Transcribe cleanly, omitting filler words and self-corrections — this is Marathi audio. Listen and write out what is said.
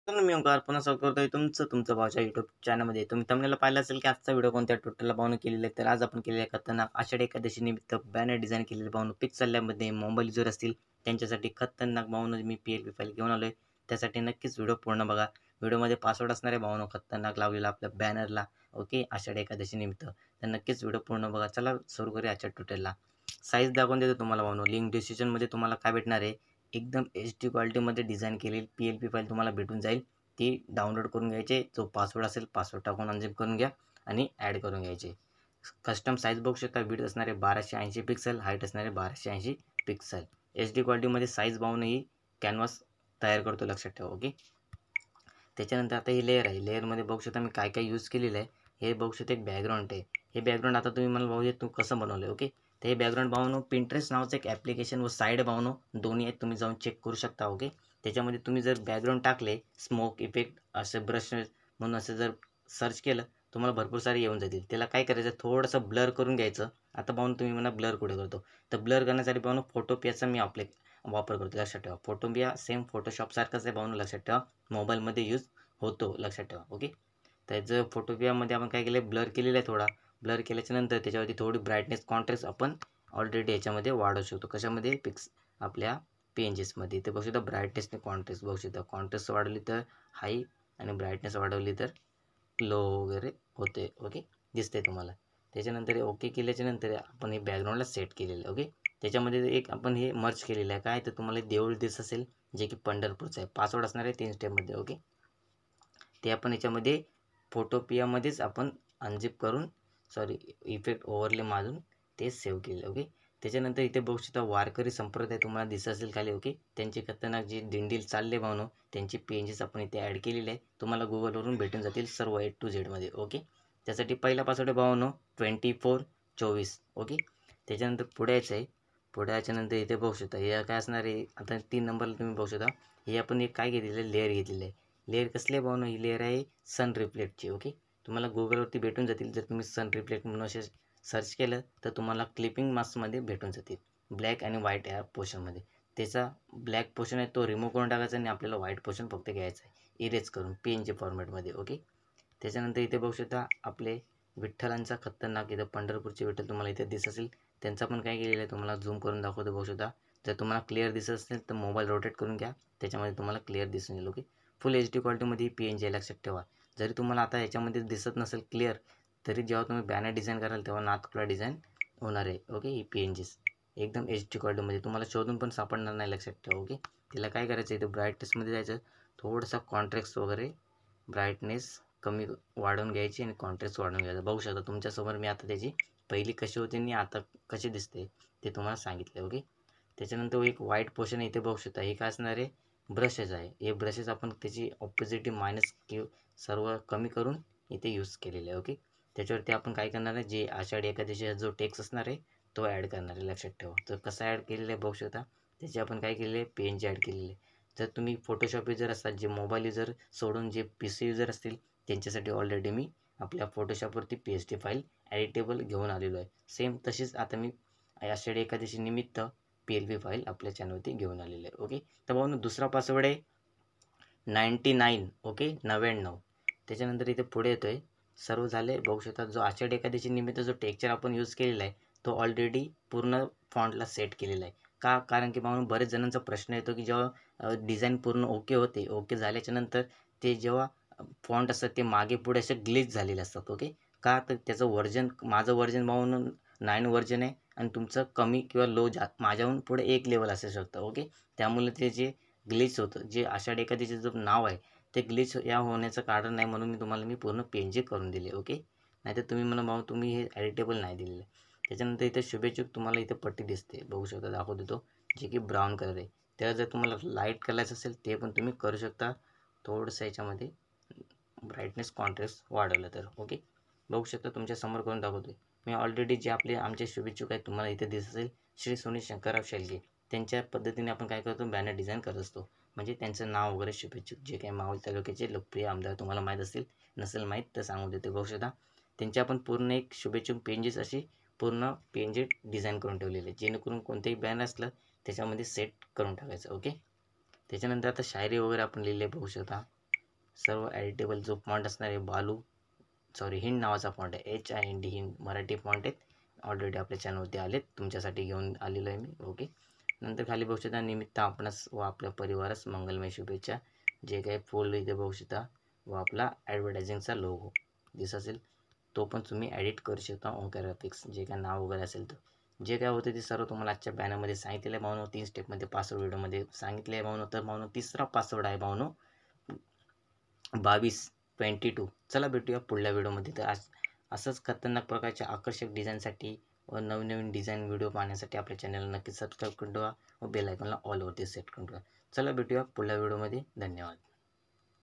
तर मी ओंकार पुन्हा स्वागत करतोय तुमचं भावच्या युट्यूब चॅनलमध्ये. तुम्ही thumbnail पाहिलं असेल की आजचा व्हिडिओ कोणत्या ट्विटरला पाहून केलेला आहे. तर आज आपण केलेल्या खतरनाक आषाढी एकादशी निमित्त बॅनर डिझाईन केलेले पाहून पिक्सल लॅबमध्ये मोबाईल युजर असतील त्यांच्यासाठी खतरनाक पाहून मी PLP फाईल घेऊन आलोय. त्यासाठी नक्कीच व्हिडिओ पूर्ण बघा. व्हिडिओमध्ये पासवर्ड असणारे भावनो खतरनाक लावलेला आपल्या बॅनरला. ओके, आषाढी एकादशी निमित्त. तर नक्कीच व्हिडिओ पूर्ण बघा. चला सुरू करूया आजच्या ट्विटरला. साईज दाखवून देतो तुम्हाला भावनो. लिंक डिस्क्रिप्शनमध्ये तुम्हाला काय भेटणार आहे, एकदम HD क्वालिटीमध्ये डिझाईन केलेली PLP फाईल तुम्हाला भेटून जाईल. ती डाउनलोड करून घ्यायचे. जो पासवर्ड असेल पासवर्ड टाकून अनझिप करून घ्या आणि ॲड करून घ्यायचे. कस्टम साईज बघू शकता. विड्थ असणारे 1280 पिक्सल, हाईट असणारे 1280 पिक्सल. HD क्वालिटीमध्ये साईज पाहूनही कॅनव्हास तयार करतो, लक्षात ठेवा. ओके, त्याच्यानंतर आता ही लेअर आहे. लेअरमध्ये बघू शकता मी काय काय यूज केलेलं आहे. हे बघू शकता एक बॅकग्राऊंड आहे. हे बॅकग्राऊंड आता तुम्ही मला बघू तू कसं बनवलं आहे. ओके, तर हे बॅकग्राऊंड पाहून पिंटरेस्ट नावाचं एक ॲप्लिकेशन व साईड पाहून दोन्ही आहेत, तुम्ही जाऊन चेक करू शकता. ओके, त्याच्यामध्ये तुम्ही जर बॅकग्राऊंड टाकले स्मोक इफेक्ट असे ब्रश म्हणून असं जर सर्च केलं तुम्हाला भरपूर सारे येऊन जातील. त्याला काय करायचं, थोडंसं ब्लर करून घ्यायचं. आता पाहून तुम्ही म्हणा ब्लर कुठे करतो, तर ब्लर करण्यासाठी पाहून फोटोपियाचा मी वापर करतो, लक्षात ठेवा. फोटोपिया सेम फोटोशॉपसारखंच आहे पाहून, लक्षात ठेवा. मोबाईलमध्ये यूज होतो, लक्षात ठेवा. ओके, त्याचं फोटोपियामध्ये आपण काय केलं, ब्लर केलेलं आहे. थोडा ब्लर केल्याच्या नंतर त्याच्यावरती थोडी ब्राईटनेस कॉन्ट्रास्ट आपण ऑलरेडी याच्यामध्ये वाढवू शकतो. कशामध्ये, आपल्या PNGsमध्ये. ते बघू शकता ब्राईटनेसने कॉन्ट्रास्ट बघू शकता. कॉन्ट्रास्ट वाढवली तर हाई आणि ब्राईटनेस वाढवली तर लो वगैरे होते. ओके, दिसते तुम्हाला. त्याच्यानंतर ओके केल्याच्या नंतर आपण हे बॅकग्राऊंडला सेट केलेलं आहे. ओके, त्याच्यामध्ये एक आपण हे मर्ज केलेलं आहे. काय तर तुम्हाला देऊळ दिसत असेल जे की पंढरपूरचं आहे. पासवर्ड असणार आहे 3 स्टेपमध्ये. ओके, ते आपण याच्यामध्ये फोटोपियामध्येच आपण अनझिप करून इफेक्ट ओव्हरले मारून ते सेव्ह केले. ओके, त्याच्यानंतर इथे बघू शकता वारकरी संप्रदाय तुम्हाला दिसत असेल खाली. ओके, त्यांची खतरनाक जी दिंडी चालले भावनो त्यांची PNGs आपण इथे ॲड केलेली आहे. तुम्हाला गुगलवरून भेटून जातील सर्व A to Z मध्ये. ओके, त्यासाठी पहिला पासवर्ड भावनो 2424. ओके, त्याच्यानंतर पुढे यायचं आहे. पुढे याच्यानंतर इथे बघू शकता हे काय असणार आहे. आता 3 नंबरला तुम्ही बघू शकता हे आपण एक काय घेतलेलं आहे, लेअर घेतलेलं आहे. लेअर कसले भावनो, ही लेअर आहे सन रिफ्लेक्टची. ओके, तुम्हाला गुगलवरती भेटून जातील. जर तुम्ही सन रिफ्लेक्ट म्हणून असे सर्च केलं तर तुम्हाला क्लिपिंग मास्कमध्ये भेटून जातील. ब्लॅक आणि व्हाईट या पोर्शनमध्ये. त्याचा ब्लॅक पोर्शन आहे तो रिमूव्ह करून टाकायचा आणि आपल्याला व्हाईट पोर्शन फक्त घ्यायचा आहे, इरेज करून PNG फॉर्मॅटमध्ये. ओके, त्याच्यानंतर इथे बघू शकता आपले विठ्ठलांचा खतरनाक, इथं पंढरपूरचे विठ्ठल तुम्हाला इथे दिसत असेल. त्यांचा पण काय केलेलं आहे तुम्हाला झूम करून दाखवतो, बघू शकता. जर तुम्हाला क्लिअर दिसत असेल तर मोबाईल रोटेट करून घ्या, त्याच्यामध्ये तुम्हाला क्लिअर दिसून येईल. ओके, फुल HD क्वालिटीमध्ये PNG आहे, लक्षात ठेवा. जरी तुम्हाला आता याच्यामध्ये दिसत नसेल क्लिअर तरी जेव्हा तुम्ही बॅनर डिझाईन कराल तेव्हा नाथकुला डिझाईन होणार आहे. ओके, ही PNGs एकदम HD क्वालिटीमध्ये तुम्हाला शोधून पण सापडणार नाही, लक्षात ठेवा. ओके, तिला काय करायचं आहे, इथं ब्राईटनेसमध्ये जायचं, थोडासा कॉन्ट्रास्ट वगैरे ब्राईटनेस कमी वाढवून घ्यायची आणि कॉन्ट्रास्ट वाढवून घ्यायचा. बघू शकता तुमच्यासमोर मी आता त्याची पहिली कशी होती आणि आता कशी दिसते ते तुम्हाला सांगितले. ओके, त्याच्यानंतर एक व्हाईट पोर्शन इथे बघू शकता. हे काय असणार आहे, ब्रशेस आहे. हे ब्रशेस आपण त्याची ऑपोजिटिव्ह मायनस सर्व कमी करून इथे यूज केलेले आहे. ओके, त्याच्यावरती आपण काय करणार आहे, जे आषाढी एकादशीचा जो टेक्स्ट असणार आहे तो ॲड करणार आहे, लक्षात ठेवा. तर कसा ॲड केलेला आहे बघू शकता. त्याची आपण काय केलेलं आहे, PNG ॲड केलेली आहे. जर तुम्ही फोटोशॉप युजर असाल, जे मोबाईल युजर सोडून जे PC युजर असतील त्यांच्यासाठी ऑलरेडी मी आपल्या फोटोशॉपवरती PSD फाईल एडिटेबल घेऊन आलेलो आहे. सेम तशीच आता मी आषाढी एकादशी निमित्त PLP फाईल आपल्या चॅनलवरती घेऊन आलेलं आहे. ओके, तर भाऊ दुसरा पासवर्ड आहे 99. ओके, 99. त्याच्यानंतर इथे पुढे येतो आहे, सर्व झाले बघू शकता. जो आषाढी एकादशी निमित्त जो टेक्चर आपण यूज केलेला आहे तो ऑलरेडी पूर्ण फॉन्टला सेट केलेला आहे. का, कारण की म्हणून बरेच जणांचा प्रश्न येतो की जेव्हा डिझाईन पूर्ण ओके होते, ओके झाल्याच्यानंतर ते जेव्हा फॉन्ट असतात ते मागे पुढे असे ग्लिच झालेले असतात. ओके, का, तर त्याचं वर्जन, माझं वर्जन म्हणून 9 वर्जन आहे आणि तुमचं कमी किंवा लो माझ्याहून पुढे एक लेवल असू शकतं. ओके, त्यामुळे ते जे ग्लिच होतं, जे आषाढी एकादशीचं जो नाव आहे ते ग्लिच या होण्याचं कारण नाही, म्हणून मी पूर्ण PNG करून दिले. ओके, नाहीतर तुम्ही म्हणा भाऊ तुम्ही हे एडिटेबल नाही दिलेलं. त्याच्यानंतर इथे शुभेच्छुक तुम्हाला इथे पट्टी दिसते, बघू शकता, दाखवू देतो, जे की ब्राऊन कलर आहे. त्याला जर तुम्हाला लाईट करायचं असेल ते पण तुम्ही करू शकता, थोडंसं याच्यामध्ये ब्राईटनेस कॉन्ट्रास्ट वाढवलं तर. ओके, बघू शकता तुमच्या समोर करून दाखवतो. मी ऑलरेडी जे आपले आमचे शुभेच्छुक आहेत तुम्हाला इथे दिसत असेल, श्री सोनी शंकरराव शेळके, त्यांच्या पद्धतीने आपण काय करतो, बॅनर डिझाईन करत असतो. म्हणजे त्यांचं नाव वगैरे शुभेच्छुक जे काही मावळ तालुक्याचे लोकप्रिय आमदार तुम्हाला माहीत असतील, नसेल माहीत तर सांगू देते. बघू शकता त्यांची आपण पूर्ण एक शुभेच्छुक PNGs अशी पूर्ण PNG डिझाईन करून ठेवलेली आहे, जेणेकरून कोणतेही बॅनर असलं त्याच्यामध्ये सेट करून टाकायचं. ओके, त्याच्यानंतर आता शायरी वगैरे आपण लिहिले बघू शकता. सर्व एडिटेबल जो फॉन्ट असणार आहे हिंड नावाचा फॉन्ट आहे, HIND हिंड मराठी फॉन्ट आहेत ऑलरेडी आपल्या चॅनलवरती आलेत, तुमच्यासाठी घेऊन आलेलो आहे मी. ओके. नंतर खाली बघू शकता निमित्त आपणास व आपल्या परिवारास मंगलमय शुभेच्छा, जे काही फोल्ड इथे बघू शकता व आपला ॲडव्हर्टायझिंगचा लोगो दिसत असेल तो पण तुम्ही एडिट करू शकता. ओंकार ग्राफिक्स जे काय नाव वगैरे असेल तर जे काय होतं ते सर्व तुम्हाला आजच्या बॅनरमध्ये सांगितलेलं आहे भावनो. 3 स्टेपमध्ये पासवर्ड व्हिडिओमध्ये सांगितले आहे भावनो. तर भावनो तिसरा पासवर्ड आहे भावनो 2222. चला भेटूया पुढल्या व्हिडिओमध्ये. तर असंच खतरनाक प्रकारच्या आकर्षक डिझाईनसाठी व नवीन डिझाईन व्हिडिओ पाहण्यासाठी आपल्या चॅनलला नक्की सबस्क्राईब करून ठेवा व बेल आयकॉनला ऑलवरती सेट करून ठेवा. चला भेटूया पुढल्या व्हिडिओमध्ये. धन्यवाद.